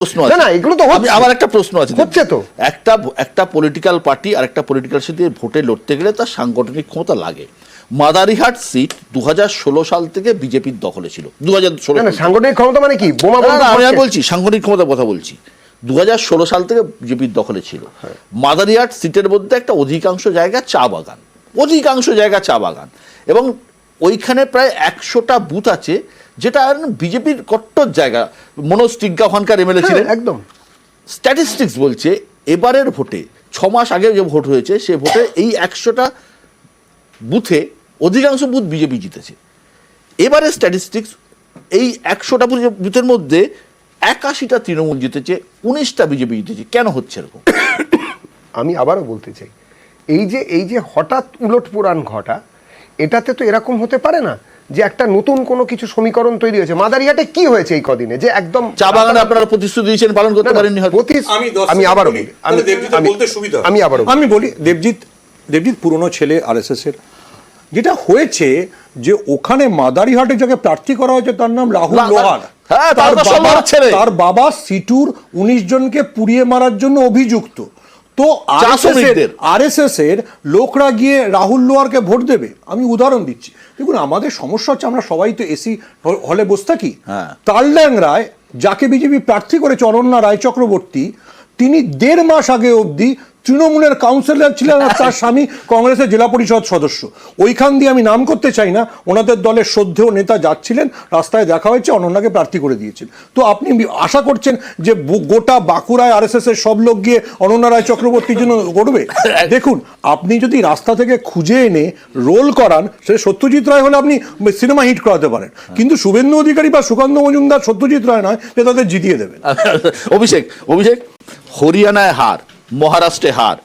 প্রশ্ন আছে না, এগুলো তো আমার একটা প্রশ্ন আছে, হচ্ছে তো একটা পলিটিক্যাল পার্টি আর একটা পলিটিক্যাল সাথে ভোটে লড়তে গেলে তার সাংগঠনিক ক্ষমতা লাগে। মাদারিহাট সিট 2016 সাল থেকে বিজেপির দখলে ছিল। 2016 সাংগঠনিক ক্ষমতা মানে কি? আমি বলছি সাংগঠনিক ক্ষমতার কথা বলছি। 2016 সাল থেকে বিজেপির দখলে ছিল। মাদারিহাট সিটের মধ্যে একটা অধিকাংশ জায়গা চা বাগান, এবং ওইখানে প্রায় 100টা বুথ আছে যেটা বিজেপির কট্টর জায়গা। মনোজ টিগ্গা ওখানকার এমএলএ ছিলেন। একদম স্ট্যাটিস্টিক্স বলছে এবারের ভোটে 6 মাস আগে যে ভোট হয়েছে সে ভোটে এই 100টা বুথে অধিকাংশ বুথ বিজেপি জিতেছে। এবারে স্ট্যাটিস্টিক্স এই 100টা বুথের মধ্যে 81টা তৃণমূল জিতেছে, 19টা বিজেপি জিতেছে। কেন হচ্ছে এরকম? আমি আবারও বলতে চাই, এই যে হঠাৎ উলটপুরাণ ঘটা, এটাতে তো এরকম হতে পারে না যে একটা নতুন কোনো কিছু সমীকরণ তৈরি হয়েছে। মাদারিহাটে কি হয়েছে এই কদিনে যে একদম চা বাগানে আপনারা প্রতিশ্রুতি দিয়েছেন, পালন করতে পারেননি। আমি বলি দেবজিৎ পুরনো ছেলে আরএসএস এর। যেটা হয়েছে যে ওখানে মাদারিহাটে যাকে প্রার্থী করা হয়েছে তার নাম রাহুল লোহার। তার বাবা সিটুর 19 জনকে পুড়িয়ে মারার জন্য অভিযুক্ত। তো আরএসএস এর লোকরা গিয়ে রাহুল লোহারকে ভোট দেবে? আমি উদাহরণ দিচ্ছি। দেখুন, আমাদের সমস্যা হচ্ছে আমরা সবাই তো এসি হলে বসে থাকি। কার্ল্যাং রায় যাকে বিজেপি প্রার্থী করেছে, অনন্যা রায় চক্রবর্তী, তিনি 1.5 মাস আগে অবধি তৃণমূলের কাউন্সিলর ছিলেন আর তার স্বামী কংগ্রেসের জেলা পরিষদ সদস্য। ওইখান দিয়ে আমি নাম করতে চাই না, ওনাদের দলের শ্রদ্ধেয় নেতা যাচ্ছিলেন, রাস্তায় দেখা হয়েছে, অনন্যাকে প্রার্থী করে দিয়েছেন। তো আপনি আশা করছেন যে গোটা বাঁকুড়ায় আরএসএস এর সব লোক গিয়ে অনন্যা রায় চক্রবর্তীর জন্য করবে? দেখুন, আপনি যদি রাস্তা থেকে খুঁজে এনে রোল করান, সে সত্যজিৎ রায় হলে আপনি সিনেমা হিট করাতে পারেন, কিন্তু শুভেন্দু অধিকারী বা সুকান্ত মজুমদার সত্যজিৎ রায় নয় যে তাদের জিতিয়ে দেবেন। অভিষেক হরিয়ানায় হার, মহারাষ্ট্রে হার,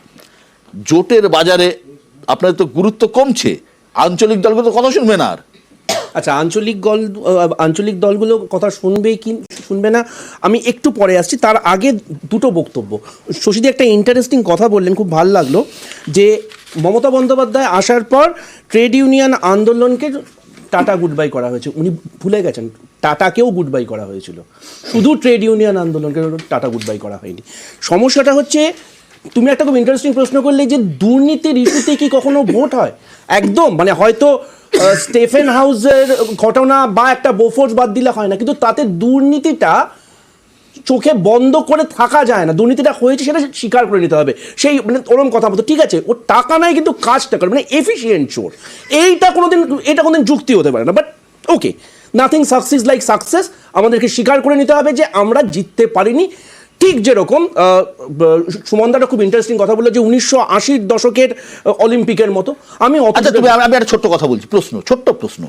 জোটের বাজারে আপনাদের তো গুরুত্ব কমছে, আঞ্চলিক দলগুলো কথা শুনবে না। আর আচ্ছা, আঞ্চলিক দলগুলো কথা শুনবে কি শুনবে না আমি একটু পরে আসছি। তার আগে দুটো বক্তব্য। শশীদি একটা ইন্টারেস্টিং কথা বললেন, খুব ভালো লাগলো, যে মমতা বন্দ্যোপাধ্যায় আসার পর ট্রেড ইউনিয়ন আন্দোলনকে টাটা গুড বাই করা হয়েছে। উনি ভুলে গেছেন টাটাকেও গুড বাই করা হয়েছিল, শুধু ট্রেড ইউনিয়ন আন্দোলনকে টাটা গুড বাই করা হয়নি। সমস্যাটা হচ্ছে, তুমি একটা খুব ইন্টারেস্টিং প্রশ্ন করলে যে দুর্নীতির ইস্যুতে কি কখনো ভোট হয়? একদম, মানে হয়তো স্টেফেন হাউসের ঘটনা বা একটা বোফোর্স বাদ দিলে হয় না, কিন্তু তাতে দুর্নীতিটা চোখে বন্ধ করে থাকা যায় না। দুর্নীতিটা হয়েছে সেটা স্বীকার করে নিতে হবে। সেই মানে ওরম কথা বলতো, ঠিক আছে ওর টাকা নাই কিন্তু কাজটা করে, মানে এফিসিয়েন্ট চোর। এটা কোনোদিন যুক্তি হতে পারে না। But okay, nothing success like success. আমাদেরকে স্বীকার করে নিতে হবে যে আমরা জিততে পারিনি। ঠিক যেরকম সুমনদাটা খুব ইন্টারেস্টিং কথা বললো যে 1980-র দশকের অলিম্পিকের মতো। আমি একটা ছোট্ট কথা বলছি, ছোট্ট প্রশ্ন।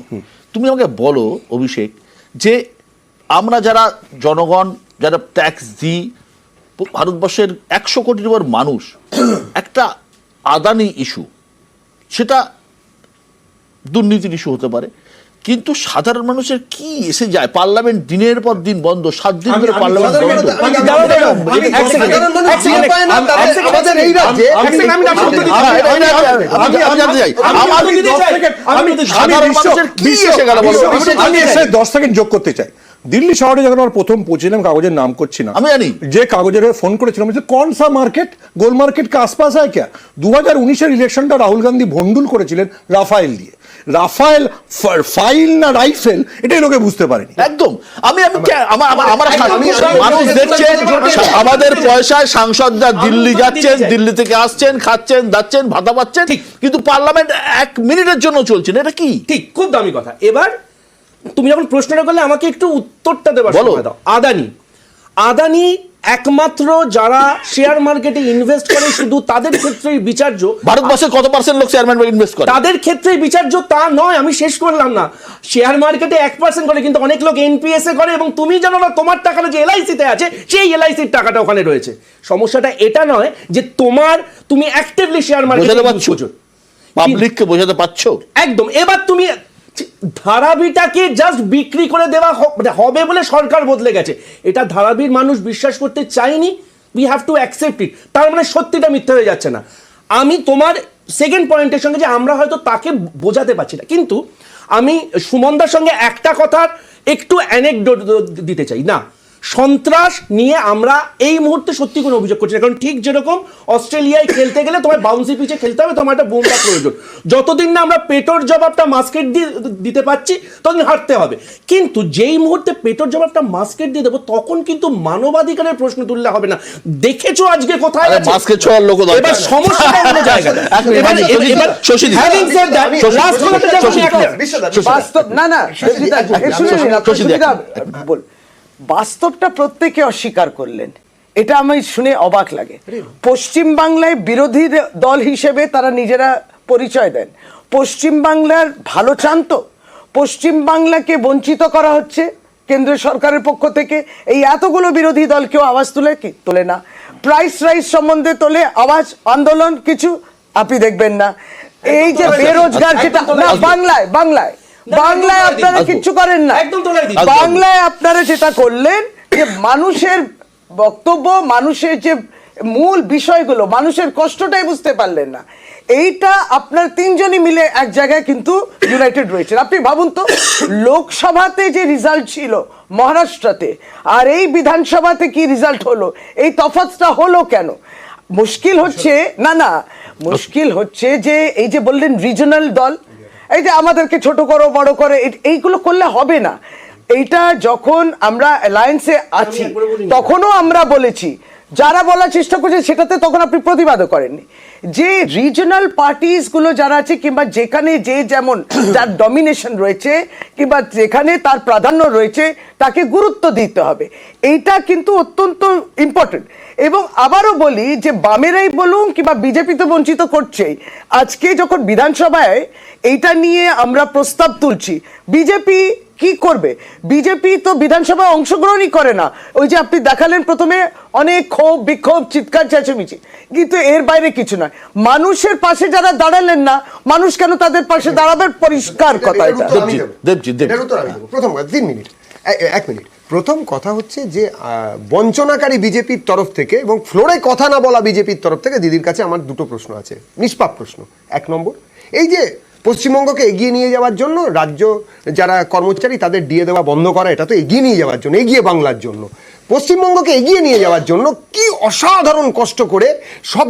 তুমি আমাকে বলো অভিষেক, যে আমরা যারা জনগণ, যারা ট্যাক্স দিই, ভারতবর্ষের 100 কোটির উপর মানুষ, একটা আদানি ইস্যু, সেটা দুর্নীতির ইস্যু হতে পারে, কিন্তু সাধারণ মানুষের কি এসে যায়? পার্লামেন্ট দিনের পর দিন বন্ধ, 7 দিন ধরে পার্লামেন্ট বন্ধ। আমি 10 সেকেন্ড যোগ করতে চাই। দিল্লি শহরে যখন আমার প্রথম পৌঁছেছিলাম, কাগজের নাম করছি না, আমি জানি যে কাগজের ফোন করেছিলাম যে কোন সা মার্কেট, গোল মার্কেট কা আশপাশ হয় ক্যা? 2019-এর ইলেকশনটা রাহুল গান্ধী ভন্ডুল করেছিলেন রাফায়েল দিয়ে। রাফায়েল ফাইল না রাইফেল, এটাই লোকে বুঝতে পারেনি। একদম। মানুষ দেখছেন আমাদের পয়সায় সাংসদরা দিল্লি যাচ্ছেন, দিল্লি থেকে আসছেন, খাচ্ছেন, যাচ্ছেন, ভাতা পাচ্ছেন, কিন্তু পার্লামেন্ট 1 মিনিটের জন্য চলছে না। এটা কি? ঠিক, খুব দামি কথা। এবার তুমি যখন প্রশ্নটা করলে আমাকে একটু উত্তরটা দেবার সময় দাও। আদানি একমাত্র যারা শেয়ার মার্কেটে ইনভেস্ট করে শুধু তাদের ক্ষেত্রেই বিচার্য। ভারতবর্ষে কত % লোক শেয়ার মার্কেটে ইনভেস্ট করে? তাদের ক্ষেত্রেই বিচার্য তা নয়, আমি শেষ করলাম না। শেয়ার মার্কেটে 1% করে, কিন্তু অনেক লোক এনপিএস এ করে, এবং তুমি জানো না তোমার টাকাটা যে এলআইসিতে আছে সেই এলআইসির টাকাটা ওখানে রয়েছে। সমস্যাটা এটা নয় যে তুমি অ্যাক্টিভলি শেয়ার মার্কেটে পাবলিককে বোঝাতে পারছো। একদম। এবার তুমি ধারাবিটাকে জাস্ট বিক্রি করে দেওয়া হবে বলে সরকার বদলে গেছে, এটা ধারাবির মানুষ বিশ্বাস করতে চায়নি। We have to accept it. তার মানে সত্যিটা মিথ্যা হয়ে যাচ্ছে না। আমি তোমার সেকেন্ড পয়েন্টের সঙ্গে যে আমরা হয়তো তাকে বোঝাতে পারছি না, কিন্তু আমি সুমনদার সঙ্গে একটা কথার একটু অ্যানেকডোট দিতে চাই। না, সন্ত্রাস নিয়ে আমরা এই মুহূর্তে সত্যি কোনো অভিযোগ করছি না, কারণ ঠিক যেরকম অস্ট্রেলিয়ায় খেলতে গেলে তোমার বাউন্সি পিচে খেলতে হবে, তোমার একটা বোমটা প্রয়োজন। যতদিন না আমরা পেটোর জবাবটা মাস্কেট দিয়ে দিতে পারছি ততদিন হাঁটতে হবে। কিন্তু যেই মুহূর্তে পেটোর জবাবটা মাস্কেট দিয়ে দেবো তখন কিন্তু মানবাধিকারের প্রশ্ন তুললে হবে না। দেখেছো আজকে কোথায় আছে? মাস্কেট ছোঁয়ার লোক দরকার। এবার সমস্যা অন্য জায়গায়। এবার শশী দি, having said that, last কথাটা যাবো আমি একটা। বাস্তব না না শুনে নিন, আপনি সুবিধা বল। বাস্তবটা প্রত্যেকে অস্বীকার করলেন, এটা আমি শুনে অবাক লাগে। পশ্চিম বাংলায় বিরোধী দল হিসেবে তারা নিজেরা পরিচয় দেন। পশ্চিম বাংলার ভালো চান তো? পশ্চিম বাংলাকে বঞ্চিত করা হচ্ছে কেন্দ্রীয় সরকারের পক্ষ থেকে। এই এতগুলো বিরোধী দল কেউ আওয়াজ তুলে কি? তোলে না। প্রাইস রাইস সম্বন্ধে তোলে আওয়াজ, আন্দোলন কিছু আপনি দেখবেন না। এই যে বেরোজগার, যেটা না বাংলায় বাংলায় বাংলায় আপনারা কিচ্ছু করেন না। বাংলায় আপনারা যেটা করলেন যে মানুষের বক্তব্য, মানুষের যে মূল বিষয়গুলো, মানুষের কষ্টটাই বুঝতে পারলেন না। এইটা আপনার তিনজনই মিলে এক জায়গায় কিন্তু ইউনাইটেড রয়েছেন। আপনি ভাবুন তো, লোকসভাতে যে রেজাল্ট ছিল মহারাষ্ট্রতে আর এই বিধানসভাতে কি রেজাল্ট হলো, এই তফাৎটা হলো কেন? মুশকিল হচ্ছে না মুশকিল হচ্ছে যে এই যে বললেন রিজনাল দল, এই যে আমাদেরকে ছোট করো বড় করে, এইগুলো করলে হবে না। এইটা যখন আমরা অ্যালায়েন্সে আছি তখনও আমরা বলেছি, যারা বলার চেষ্টা করছে সেটাতে তখন আপনি প্রতিবাদও করেননি। যে রিজনাল পার্টিসগুলো যারা আছে কিংবা যেখানে যে যেমন যার ডমিনেশন রয়েছে কিংবা যেখানে তার প্রাধান্য রয়েছে তাকে গুরুত্ব দিতে হবে, এইটা কিন্তু অত্যন্ত ইম্পর্টেন্ট। এবং আবারও বলি যে বামেরাই বলুন কিংবা বিজেপি তো বঞ্চিত করছেই। আজকে যখন বিধানসভায় এইটা নিয়ে আমরা প্রস্তাব তুলছি, বিজেপি কি করবে? বিজেপি তো বিধানসভায় অংশগ্রহণই করে না। ওই যে আপনি দেখালেন প্রথমে অনেক ক্ষোভ বিক্ষোভ চিৎকার চেঁচামেচি, কিন্তু এর বাইরে কিছু নয়। মানুষের পাশে যারা দাঁড়ালেন না, মানুষ কেন তাদের পাশে দাঁড়াবে? পরিষ্কার কথা এটা। প্রথম 3 মিনিট 1 মিনিট। প্রথম কথা হচ্ছে যে বঞ্চনাকারী বিজেপির তরফ থেকে এবং ফ্লোরে কথা না বলা বিজেপির তরফ থেকে দিদির কাছে আমার দুটো প্রশ্ন আছে, নিষ্পাপ প্রশ্ন। 1 নম্বর, এই যে পশ্চিমবঙ্গকে এগিয়ে নিয়ে যাওয়ার জন্য রাজ্য যারা কর্মচারী তাদের দিয়ে দেওয়া বন্ধ করা, এটা তো এগিয়ে নিয়ে যাওয়ার জন্য, এগিয়ে বাংলার জন্য। পশ্চিমবঙ্গকে এগিয়ে নিয়ে যাওয়ার জন্য কি অসাধারণ কষ্ট করে সব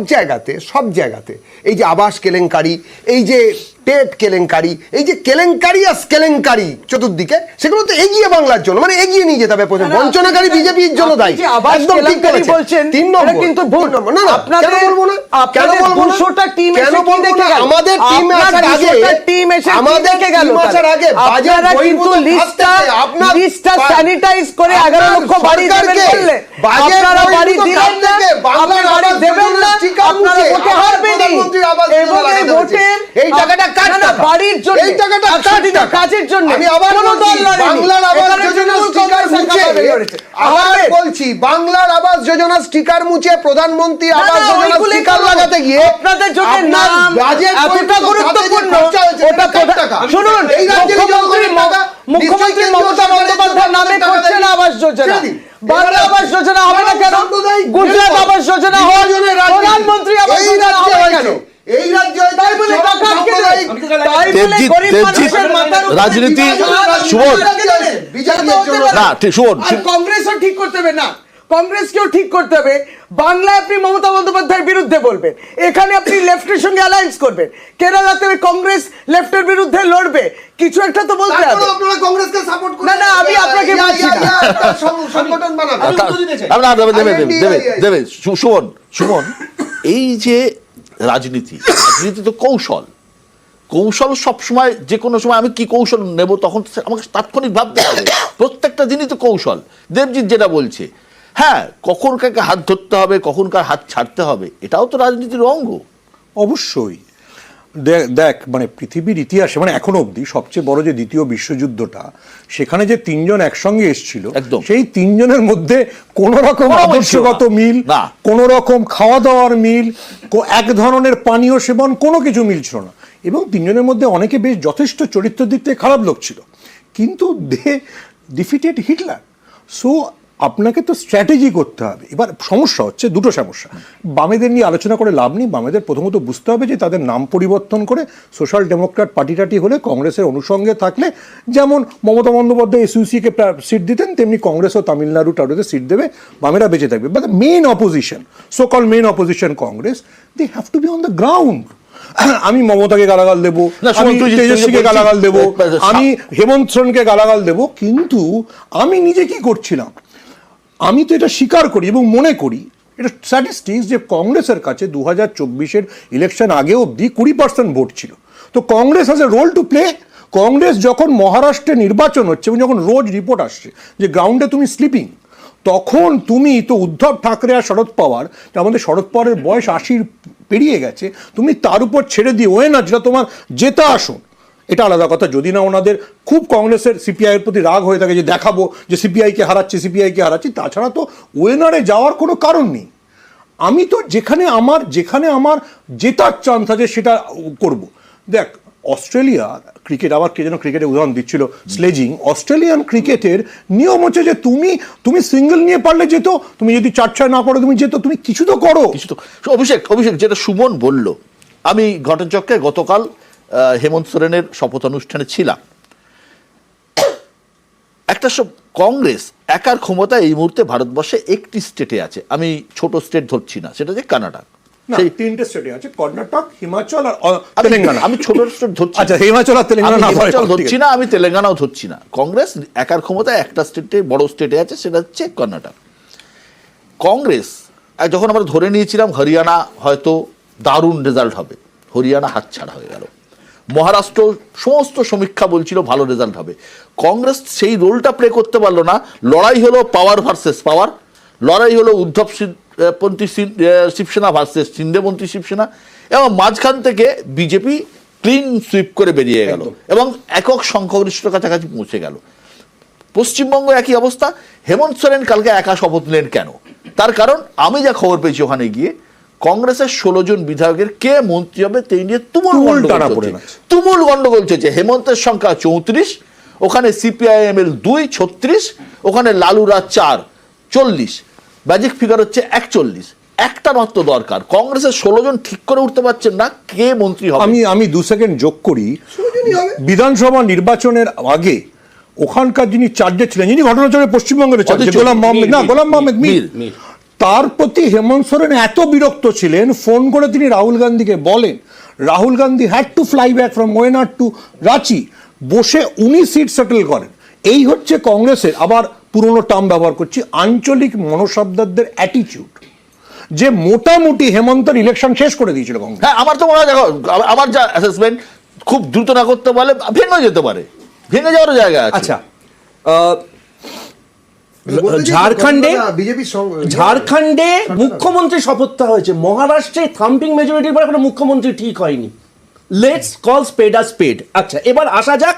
জায়গাতে এই যে আবাস কেলেঙ্কারি, এই যে টেট কেলেঙ্কারি, এই যে কেলেঙ্কারি আর কেলেঙ্কারি চতুর্দিকে, সেগুলো তো এগিয়ে বাংলার জন্য, মানে এগিয়ে নিয়ে যেতে হবে। বঞ্চনাকারী বিজেপির জন্য দায়ী, একদম ঠিক বলেছেন। 3 নম্বর কিন্তু ভুল। না কেন বলবো না, কেন বলবো না, কেন বলবো না? আমাদের টিম আসার আগে বাজেট কিন্তু লিস্টটা স্যানিটাইজ করে 11 লক্ষ বাড়ি দেবেন বললে, আপনারা বাড়ি দিলেন না, আপনারা বাড়ি দেবেন না, আপনারা ভোটে হারবেন। এবং এই ভোটের এই টাকাটা কাটটা বাড়ির জন্য, এই টাকাটা কাটটা কাজের জন্য। আমি আবার বাংলার আবাস যোজনা স্টিকার মুছে, আবার বলছি বাংলার আবাস যোজনা স্টিকার মুছে প্রধানমন্ত্রী আবাস যোজনা স্টিকার লাগাতে গিয়ে আপনাদের জন্য নাম এতটা গুরুত্বপূর্ণ, ওটা শুনুন, এই রাজ্যের মুখ্যমন্ত্রী মমতা বন্দ্যোপাধ্যায়ের নামে করছে না আবাস যোজনা। বাংলা আবাস যোজনা হবে না কেন? গুজরাট আবাস যোজনা হয়, প্রধানমন্ত্রী আবাস যোজনা হবে না কেন? এই রাজ্যে তাই বলে টাকা আটকে দেয়, তাই বলে গরিব মানুষের মাথার উপর রাজনীতি সুবোধ না, ঠিক সুবোধ। কংগ্রেসও ঠিক করতে হবে না, কংগ্রেসকেও ঠিক করতে হবে। বাংলায় আপনি মমতা বন্দ্যোপাধ্যায়ের বিরুদ্ধে বলবেন, এখানে আপনি লেফটের সঙ্গে অ্যালায়েন্স করবেন, কেরালাতে কংগ্রেস লেফটের বিরুদ্ধে লড়বে, কিছু একটা তো বলতে হবে। আপনারা কংগ্রেসকে সাপোর্ট করেন না, আমি আপনাকে বলছি না সংগঠন বানাবেন। দেবে সুমন, এই যে রাজনীতি তো কৌশল সবসময়, যে কোনো সময় আমি কি কৌশল নেব তখন আমাকে তাৎক্ষণিক ভাবতে হবে। প্রত্যেকটা দিনই তো কৌশল। দেবজিৎ যেটা বলছে, হ্যাঁ, কখন কাকে হাত ধরতে হবে, কখন কার হাত ছাড়তে হবে, এটাও তো রাজনীতির অঙ্গ। অবশ্যই। দেখ, মানে পৃথিবীর ইতিহাসে, মানে এখনো অবধি সবচেয়ে বড় যে দ্বিতীয় বিশ্বযুদ্ধটা, সেখানে যে 3 জন একসঙ্গে এসেছিল, সেই 3 জনের মধ্যে কোন রকম আদর্শগত মিল, কোন রকম খাওয়া দাওয়ার মিল, এক ধরনের পানীয় সেবন, কোনো কিছু মিল ছিল না। এবং 3 জনের মধ্যে অনেকে বেশ যথেষ্ট চরিত্রের দিক থেকে খারাপ লোক ছিল, কিন্তু দে ডিফিটেড হিটলার। সো আপনাকে তো স্ট্র্যাটেজি করতে হবে। এবার সমস্যা হচ্ছে দুটো সমস্যা, বামেদের নিয়ে আলোচনা করে লাভ নেই। বামেদের প্রথমত বুঝতে হবে যে তাদের নাম পরিবর্তন করে সোশ্যাল ডেমোক্র্যাট পার্টি হলে কংগ্রেসের অনুষঙ্গে থাকলে, যেমন মমতা বন্দ্যোপাধ্যায় এসইউসিকে সিট দিতেন, তেমনি কংগ্রেসও তামিলনাড়ু টাড়ুতে সিট দেবে, বামেরা বেঁচে থাকবে। But main opposition, so call main opposition Congress, they have to be on the ground. আমি মমতাকে গালাগাল দেবো, আমি তেজস্বীকে গালাগাল দেবো, আমি হেমন্ত সোরেনকে গালাগাল দেবো, কিন্তু আমি নিজে কি করছিলাম? আমি তো এটা স্বীকার করি এবং মনে করি এটা স্ট্যাটিস্টিক্স যে কংগ্রেসের কাছে 2024-এর ইলেকশন আগে অবধি 20% ভোট ছিল। তো Congress has a role to play. Congress যখন মহারাষ্ট্রে নির্বাচন হচ্ছে এবং যখন রোজ রিপোর্ট আসছে যে গ্রাউন্ডে তুমি স্লিপিং, তখন তুমি তো উদ্ধব ঠাকরে আর শরদ পাওয়ার, আমাদের শরদ পাওয়ারের বয়স 80 পেরিয়ে গেছে, তুমি তার উপর ছেড়ে দিয়ে ওয়ে না যেটা তোমার জেতা আসন, এটা আলাদা কথা। যদি না ওনাদের খুব কংগ্রেসের সিপিআইয়ের প্রতি রাগ হয়ে থাকে যে দেখাবো যে সিপিআইকে হারাচ্ছি, তাছাড়া তো ওয়েনারে যাওয়ার কোনো কারণ নেই। আমি তো যেখানে আমার জেতার চান্স আছে সেটা করব। দেখ, অস্ট্রেলিয়া ক্রিকেট, আবার কে যেন ক্রিকেটের উদাহরণ দিচ্ছিল, স্লেজিং। অস্ট্রেলিয়ান ক্রিকেটের নিয়ম হচ্ছে যে তুমি সিঙ্গেল নিয়ে পারলে যেত, তুমি যদি 4-6 না করো তুমি যেত, তুমি কিছু তো করো। কিছু তো অভিষেক যেটা সুমন বলল, আমি ঘটনাচক্রে গতকাল হেমন্ত সোরেনের শপথ অনুষ্ঠানে ছিলাম। একটা সব কংগ্রেস একার ক্ষমতা এই মুহূর্তে ভারতবর্ষে একটি স্টেটে আছে, আমি ছোট স্টেট ধরছি না, সেটা যে কানাডা। সেই 3টে স্টেটে আছে, কর্ণাটক, হিমাচল আর তেলেঙ্গানা। আমি ছোট স্টেট ধরছি, আচ্ছা হিমাচল আর তেলেঙ্গানা ধরছি না, আমি তেলেঙ্গানাও ধরছি না। কংগ্রেস একার ক্ষমতায় একটা স্টেটে, বড় স্টেটে আছে, সেটা হচ্ছে কর্ণাটক। কংগ্রেস যখন আমরা ধরে নিয়েছিলাম হরিয়ানা হয়তো দারুণ রেজাল্ট হবে, হরিয়ানা হাতছাড়া হয়ে গেল। মহারাষ্ট্র সমস্ত সমীক্ষা বলছিল ভালো রেজাল্ট হবে, কংগ্রেস সেই রোলটা প্লে করতে পারলো না। লড়াই হলো পাওয়ার ভার্সেস পাওয়ার, লড়াই হলো উদ্ধব পন্থী শিবসেনা ভার্সেস শিন্দেপন্থী শিবসেনা, এবং মাঝখান থেকে বিজেপি ক্লিন সুইপ করে বেরিয়ে গেল এবং একক সংখ্যাগরিষ্ঠতার কাছাকাছি পৌঁছে গেল। পশ্চিমবঙ্গ একই অবস্থা। হেমন্ত সোরেন কালকে একা শপথ নিলেন কেন? তার কারণ আমি যা খবর পেয়েছি ওখানে গিয়ে, কংগ্রেসের 16 জন বিধায়কের কে মন্ত্রী হবে তাই নিয়ে তুমুল গন্ডগোল চলছে। হেমন্তের সংখ্যা 34, ওখানে সিপিআইএম-এর 2 36, ওখানে লালুরা 4 40, ম্যাজিক ফিগার হচ্ছে 41। একটা মাত্র দরকার, কংগ্রেসের 16 জন ঠিক করে উঠতে পারছেন না কে মন্ত্রী হবে। আমি 2 সেকেন্ড যোগ করি, বিধানসভা নির্বাচনের আগে ওখানকার যিনি চার্জে ছিলেন, যিনি ঘটনাচক্রে পশ্চিমবঙ্গের চার্জে, গোলাম মোহাম্মদ মীর, তার প্রতি হেমন্ত সোরেন এত বিরক্ত ছিলেন, ফোন করে তিনি রাহুল গান্ধীকে বলেন, Rahul Gandhi had to fly back from Wayanad to Ranchi, বসে উনি সিট সেটেল করেন। এই হচ্ছে কংগ্রেসের, আবার পুরনো টার্ম ব্যবহার করছি, আঞ্চলিক মনসবদারদের অ্যাটিটিউড, যে মোটামুটি হেমন্তের ইলেকশন শেষ করে দিয়েছিল কংগ্রেস। হ্যাঁ, আমার তো মনে হয়, দেখো আমার যা অ্যাসেসমেন্ট, খুব দ্রুত না করতে পারলে ভেঙে যেতে পারে, ভেঙে যাওয়ার জায়গা আছে। আচ্ছা, ঝাড়খণ্ডে মুখ্যমন্ত্রী শপথটা হয়েছে, মহারাষ্ট্রে থাম্পিং মেজরিটির পর কোনো মুখ্যমন্ত্রী ঠিক হয়নি। Let's call spade a spade. আচ্ছা, এবার আসা যাক,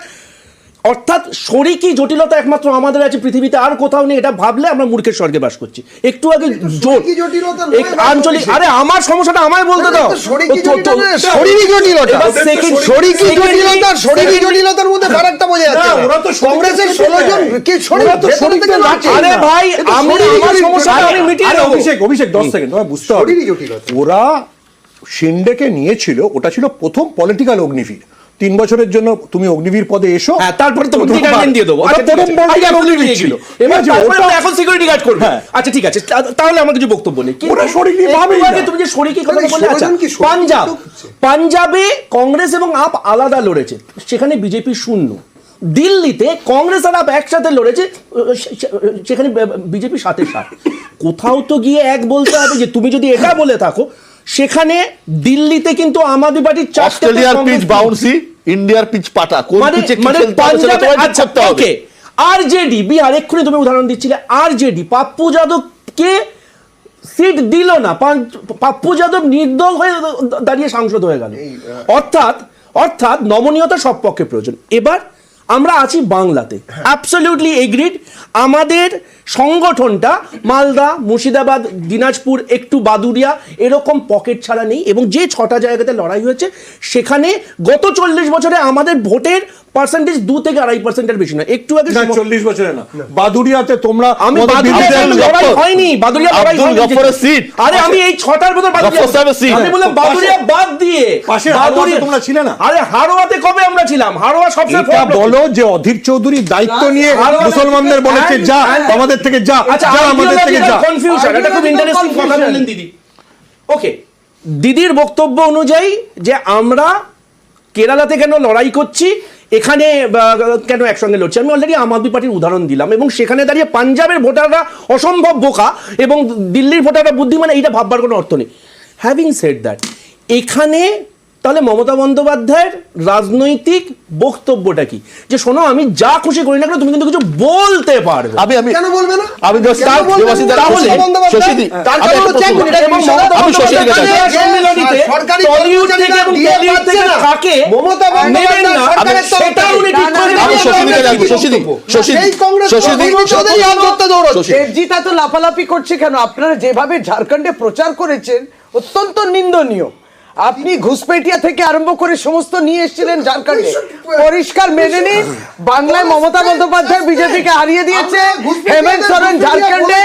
অর্থাৎ শরিকি জটিলতা একমাত্র আমাদের আছে, পৃথিবীতে আর কোথাও নেই। এটা ভাবলে আমরা মূর্খের স্বর্গে বাস করছি। একটু আগে আঞ্চলিক, আরে আমার সমস্যাটা আমায় বলতে দাও। আরে ভাই, আমি আমার সমস্যাটা আমি মিটিয়ে দেব। অভিষেক 10 সেকেন্ড, তোমায় বুঝতে হবে, ওরা শিন্ডেকে নিয়েছিল, ওটা ছিল প্রথম পলিটিক্যাল অগ্নিবীর। 3 বছরের জন্য তুমি অগ্নিবীর পদে এসো, তারপরে তোমাকে রিটায়ারমেন্ট দিয়ে দেবো। আচ্ছা, অগ্নিবীর ছিল, এবার এখন সিকিউরিটি গার্ড করবে। আচ্ছা ঠিক আছে, তাহলে আমার কিছু বক্তব্য নেই। তুমি যে শরিকি কথা বললে, আচ্ছা পাঞ্জাবে কংগ্রেস এবং আপ আলাদা লড়েছে, সেখানে বিজেপি 0। দিল্লিতে কংগ্রেস আর আপ একসাথে লড়েছে, সেখানে বিজেপি 7-7। কোথাও তো গিয়ে এক বলতে হবে যে তুমি যদি এটা বলে থাকো, সেখানে দিল্লিতে কিন্তু আম আদমি পার্টির 4টে, অস্ট্রেলিয়ার পিচ বাউন্সি, ইন্ডিয়ার পিচ পাটা, কোন পিচে কি খেলতে হবে সেটা তোমায় ভাবতে হবে। আরজেডি বিহার, এক্ষুনি তুমি উদাহরণ দিচ্ছিলে, আরজেডি পাপ্পু যাদবকে সিট দিল না, পাপ্পু যাদব নির্দল হয়ে দাঁড়িয়ে সাংসদ হয়ে গেল। অর্থাৎ নমনীয়তা সব পক্ষে প্রয়োজন। এবার আমরা আছি বাংলাতে, অ্যাবসলিউটলি এগ্রিড। আমাদের সংগঠনটা মালদা, মুর্শিদাবাদ, দিনাজপুর, একটু বাদুড়িয়া, এরকম পকেট ছাড়া নেই। এবং যে 6টা জায়গাতে লড়াই হয়েছে, সেখানে গত 40 বছরে আমাদের ভোটের পার্সেন্টেজ 2 থেকে 2.5%-এর বেশি না। একটু আগে 40 বছরে না, বাদুড়িয়াতে তোমরা আমি তোমাদের বাদুড়িয়া বিরুদ্ধে- লড়াই হয়নি, বাদুড়িয়া লড়াই আব্দুল হয়নি। গফফরের সিট। আরে আমি এই 6টার মধ্যে গফফর সাহেবের সিট। আমি বললাম বাদুড়িয়া বাদ দিয়ে পাশের হারোয়াতে তোমরা ছিলে না? আরে হারোয়াতে কবে আমরা ছিলাম? হারোয়া সবসময় এটা বলো যে অধীর চৌধুরী দায়িত্ব নিয়ে মুসলমানদের বলেছে যা আমাদের থেকে যা, আচ্ছা যা আমাদের থেকে যা। কনফিউশন, এটা খুব ইন্টারেস্টিং কথা বললেন দিদি। ওকে, দিদির বক্তব্য অনুযায়ী যে আমরা কেরালাতে কেন লড়াই করছি, এখানে কেন একসঙ্গে লড়ছি, আমি অলরেডি আম আদমি পার্টির উদাহরণ দিলাম, এবং সেখানে দাঁড়িয়ে পাঞ্জাবের ভোটাররা অসম্ভব বোকা এবং দিল্লির ভোটাররা বুদ্ধিমান, এইটা ভাববার কোনো অর্থ নেই। হ্যাভিং সেড দ্যাট, এখানে তাহলে মমতা বন্দ্যোপাধ্যায়ের রাজনৈতিক বক্তব্যটা কি? যে শোনো, আমি যা খুশি করি না কেন, তুমি কিন্তু কিছু বলতে পারবে। আমি কেন বলবে না? আমি কেন বলবে না? দেবাশিস বন্দ্যোপাধ্যায়? শশীদি, তার আমি কারণ একটা হচ্ছে প্রশ্ন- একটা বিষয়। আমি শশীদির কাছে সরকারি সম্মেলনীতে সরকারি টলিউড থেকে কর্মচারীরা এবং দিয়ে টলিউড পাচ্ছে থেকে না। কাকে মমতা বন্দ্যোপাধ্যায় নেবেন না, সরকারের তরফ সেটা থেকে। উনি ঠিক না, করে না, আমি দেবেন। শশীদিকে যাবো, শশীদি, শশীদি, এই কংগ্রেস শশীদি, চৌধুরী হাত ধরতে দৌড়চ্ছে। দেবজিৎ এত লাফালাফি করছে কেন? আপনারা যেভাবে ঝাড়খণ্ডে প্রচার করেছেন অত্যন্ত নিন্দনীয়। আপনি ঘুষপেটিয়া থেকে আরম্ভ করে সমস্ত নিয়ে এসেছিলেন ঝাড়খণ্ডে, পরিষ্কার মেনে নিন বাংলায় মমতা বন্দ্যোপাধ্যায় বিজেপিকে হারিয়ে দিয়েছে, হেমন্ত সোরেন ঝাড়খণ্ডে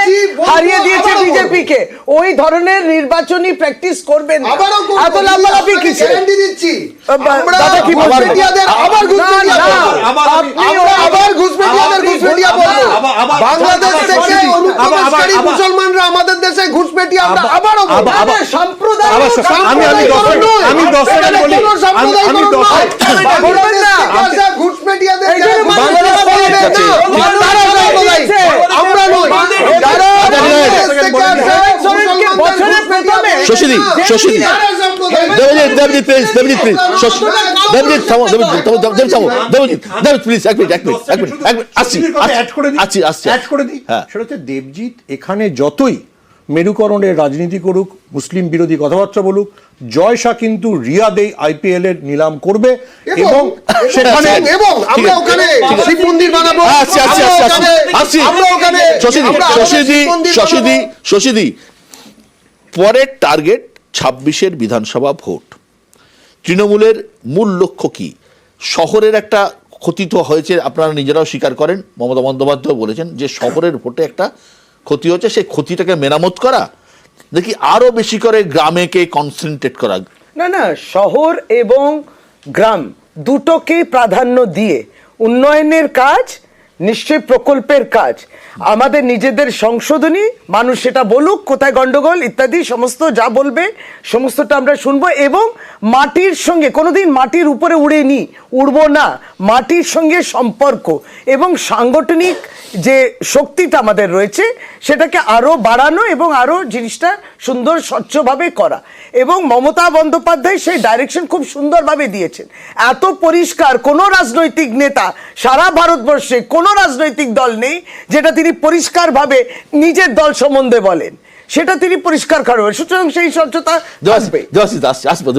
হারিয়ে দিয়েছে বিজেপিকে। ওই ধরনের নির্বাচনী প্র্যাকটিস করবেন না। আবারও করবো, এত লাফালাফি কিসের? গ্যারান্টি দিচ্ছি। আমরা দাদা কি বলছেন? ঘুষপেটিয়াদের আবার ঘুষপেটিয়া না, বলবো। আমরা আবার ঘুষপেটিয়াদের ঘুষপেটিয়া বলবো। বাংলাদেশ থেকে অনুপ্রবেশকারী মুসলমানরা আমাদের দেশে ঘুষপেটিয়া আমরা আবারও বলবো। সাম্প্রদায়িক আমি 10 সেকেন্ড বলি, আমি 10 বলবেন না। ঘুষপেটিয়াদের এইখানে বাংলাদেশ মানুষ বলবে না। মানুষ সাম্প্রদায়িক। আমরা নই। যারা বাংলাদেশ থেকে আসে, সোরেনকে বছরের প্রথমে শশীদি, শশীদি, দেবজিৎ প্লিজ, দেবজিৎ প্লিজ, দেবজিৎ থামো, দেবজিৎ থামো, দেবজিৎ প্লিজ, এক মিনিট, আসছি, অ্যাড করে দিই। হ্যাঁ। সেটা হচ্ছে দেবজিৎ এখানে যতই মেরুকরণের রাজনীতি করুক, মুসলিম বিরোধী কথাবার্তা বলুক, জয় শাহ কিন্তু রিয়াদে IPL এর নিলাম করবে এবং সেখানে এবং আমরা ওখানে শিব মন্দির বানাবো। আমরা ওখানে শশীদি, পরের টার্গেট 26-এর বিধানসভা ভোট। তৃণমূলের মূল লক্ষ্য কি? শহরের একটা ক্ষতি তো হয়েছে, আপনারা নিজেরাও স্বীকার করেন, মমতা বন্দ্যোপাধ্যায় বলেছেন যে শহরের ভোটে একটা ক্ষতি হচ্ছে, সেই ক্ষতিটাকে মেরামত করা, দেখি আরো বেশি করে গ্রামেকে কনসেন্ট্রেট করা। না না, শহর এবং গ্রাম দুটোকেই প্রাধান্য দিয়ে উন্নয়নের কাজ, নিশ্চয় প্রকল্পের কাজ, আমাদের নিজেদের সংশোধনী, মানুষ সেটা বলুক কোথায় গন্ডগোল ইত্যাদি সমস্ত যা বলবে সমস্তটা আমরা শুনবো, এবং মাটির সঙ্গে কোনোদিন মাটির উপরে উড়বো না, মাটির সঙ্গে সম্পর্ক এবং সাংগঠনিক যে শক্তিটা আমাদের রয়েছে সেটাকে আরো বাড়ানো এবং আরো জিনিসটা সুন্দর স্বচ্ছভাবে করা। এবং মমতা বন্দ্যোপাধ্যায় সেই ডাইরেকশন খুব সুন্দরভাবে দিয়েছেন। এত পরিষ্কার কোনো রাজনৈতিক নেতা সারা ভারতবর্ষে কোনো রাজনৈতিক দল নেই যেটা তিনি পরিষ্কারভাবে নিজের দল সম্বন্ধে বলেন, সেটা তিনি পরিষ্কার করবেন। সুতরাং সেই স্বচ্ছতা আসবে। দেবাশিস আসবো